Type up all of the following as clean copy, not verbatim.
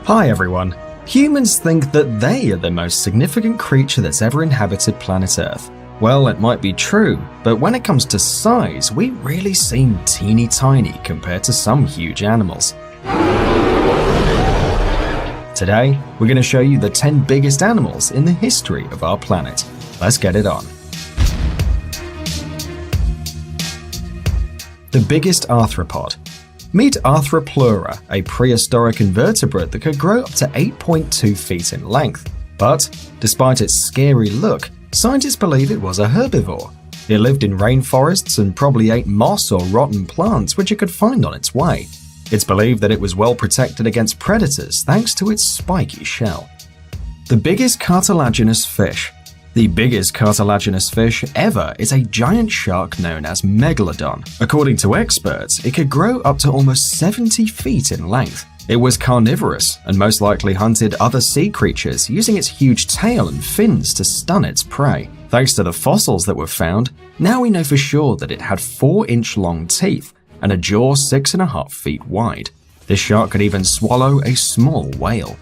Hi everyone. Humans think that they are the most significant creature that's ever inhabited planet Earth. Well, it might be true, but when it comes to size, we really seem teeny tiny compared to some huge animals. Today, we're going to show you the 10 biggest animals in the history of our planet. Let's get it on. The biggest arthropod. Meet Arthropleura, a prehistoric invertebrate that could grow up to 8.2 feet in length. But, despite its scary look, scientists believe it was a herbivore. It lived in rainforests and probably ate moss or rotten plants which it could find on its way. It's believed that it was well protected against predators thanks to its spiky shell. The biggest cartilaginous fish. The biggest cartilaginous fish ever is a giant shark known as Megalodon. According to experts, it could grow up to almost 70 feet in length. It was carnivorous and most likely hunted other sea creatures using its huge tail and fins to stun its prey. Thanks to the fossils that were found, now we know for sure that it had 4-inch long teeth and a jaw 6.5 feet wide. This shark could even swallow a small whale.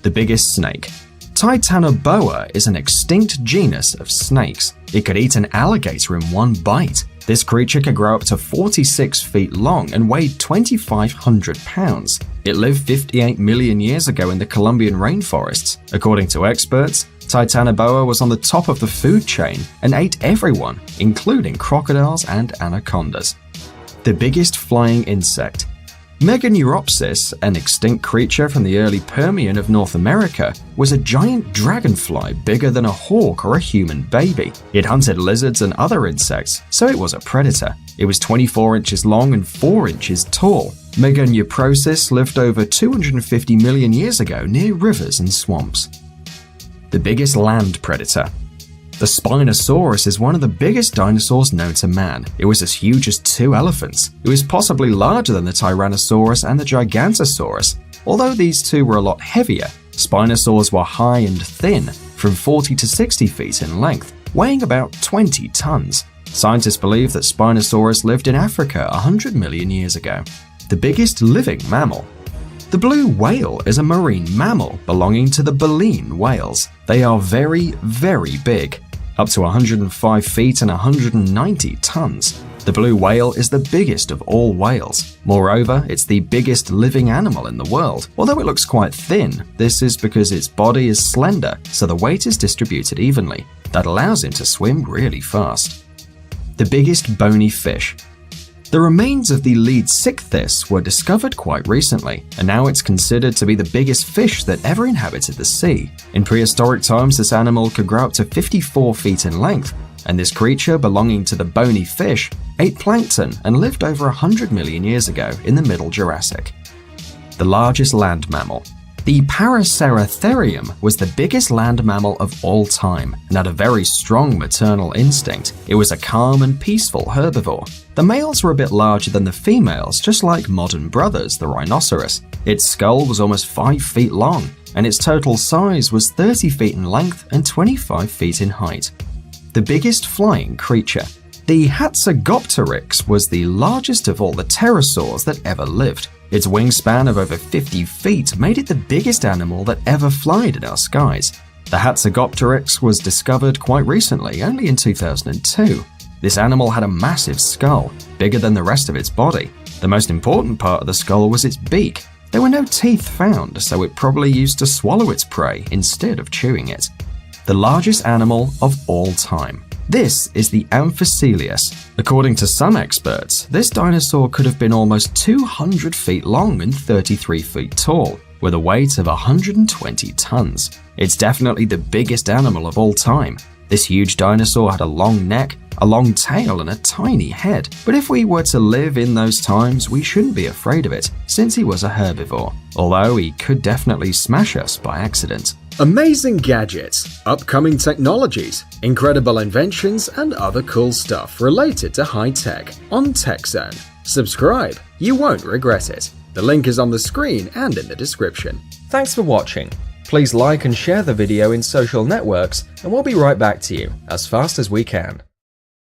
The biggest snake. Titanoboa is an extinct genus of snakes. It could eat an alligator in one bite. This creature could grow up to 46 feet long and weighed 2,500 pounds. It lived 58 million years ago in the Colombian rainforests. According to experts, Titanoboa was on the top of the food chain and ate everyone, including crocodiles and anacondas. The biggest flying insect. Meganeuropsis, an extinct creature from the early Permian of North America, was a giant dragonfly bigger than a hawk or a human baby. It hunted lizards and other insects, so it was a predator. It was 24 inches long and 4 inches tall. Meganeuropsis lived over 250 million years ago near rivers and swamps. The biggest land predator. The Spinosaurus is one of the biggest dinosaurs known to man. It was as huge as 2 elephants. It was possibly larger than the Tyrannosaurus and the Gigantosaurus. Although these two were a lot heavier, Spinosaurs were high and thin, from 40 to 60 feet in length, weighing about 20 tons. Scientists believe that Spinosaurus lived in Africa 100 million years ago. The biggest living mammal. The blue whale is a marine mammal belonging to the baleen whales. They are very, very big, up to 105 feet and 190 tons. The blue whale is the biggest of all whales. Moreover, it's the biggest living animal in the world. Although it looks quite thin, this is because its body is slender, so the weight is distributed evenly. That allows him to swim really fast. The biggest bony fish. The remains of the Leedsichthys were discovered quite recently, and now it's considered to be the biggest fish that ever inhabited the sea. In prehistoric times, this animal could grow up to 54 feet in length, and this creature, belonging to the bony fish, ate plankton and lived over 100 million years ago in the Middle Jurassic. The largest land mammal. The Paraceratherium was the biggest land mammal of all time and had a very strong maternal instinct. It was a calm and peaceful herbivore. The males were a bit larger than the females, just like modern brothers, the rhinoceros. Its skull was almost 5 feet long, and its total size was 30 feet in length and 25 feet in height. The biggest flying creature. The Hatzegopteryx was the largest of all the pterosaurs that ever lived. Its wingspan of over 50 feet made it the biggest animal that ever flied in our skies. The Hatzegopteryx was discovered quite recently, only in 2002. This animal had a massive skull, bigger than the rest of its body. The most important part of the skull was its beak. There were no teeth found, so it probably used to swallow its prey instead of chewing it. The largest animal of all time. This is the Amphicoelius. According to some experts, this dinosaur could have been almost 200 feet long and 33 feet tall, with a weight of 120 tons. It's definitely the biggest animal of all time. This huge dinosaur had a long neck, a long tail, and a tiny head. But if we were to live in those times, we shouldn't be afraid of it, since he was a herbivore, although he could definitely smash us by accident. Amazing gadgets, upcoming technologies, incredible inventions, and other cool stuff related to high tech on TechZone. Subscribe, you won't regret it. The link is on the screen and in the description. Thanks for watching. Please like and share the video in social networks, and we'll be right back to you as fast as we can.